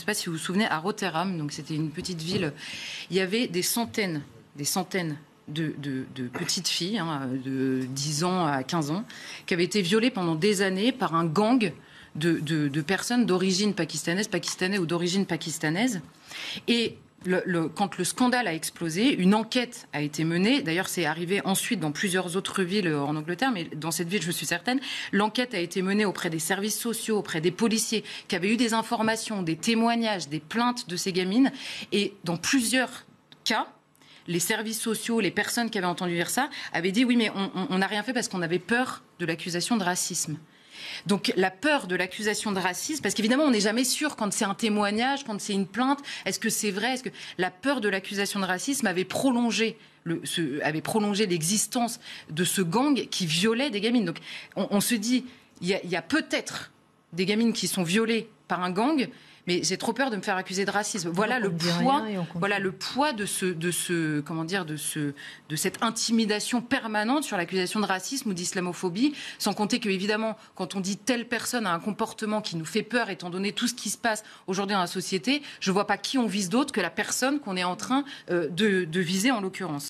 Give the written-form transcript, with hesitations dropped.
je ne sais pas si vous vous souvenez, à Rotterdam, donc c'était une petite ville, il y avait des centaines de petites filles, de 10 ans à 15 ans, qui avaient été violées pendant des années par un gang de personnes d'origine pakistanais ou d'origine pakistanaise. Et quand le scandale a explosé, une enquête a été menée. D'ailleurs, c'est arrivé ensuite dans plusieurs autres villes en Angleterre, mais dans cette ville, je suis certaine, l'enquête a été menée auprès des services sociaux, auprès des policiers, qui avaient eu des informations, des témoignages, des plaintes de ces gamines. Et dans plusieurs cas, les services sociaux, les personnes qui avaient entendu dire ça, avaient dit oui, mais on n'a rien fait parce qu'on avait peur de l'accusation de racisme. Donc la peur de l'accusation de racisme, parce qu'évidemment on n'est jamais sûr quand c'est un témoignage, quand c'est une plainte, est-ce que c'est vrai, est-ce que la peur de l'accusation de racisme avait prolongé l'existence de ce gang qui violait des gamines. Donc on se dit, il y a peut-être des gamines qui sont violées par un gang, mais j'ai trop peur de me faire accuser de racisme. Voilà le poids de cette intimidation permanente sur l'accusation de racisme ou d'islamophobie, sans compter que, évidemment, quand on dit telle personne a un comportement qui nous fait peur, étant donné tout ce qui se passe aujourd'hui dans la société, je ne vois pas qui on vise d'autre que la personne qu'on est en train de viser en l'occurrence.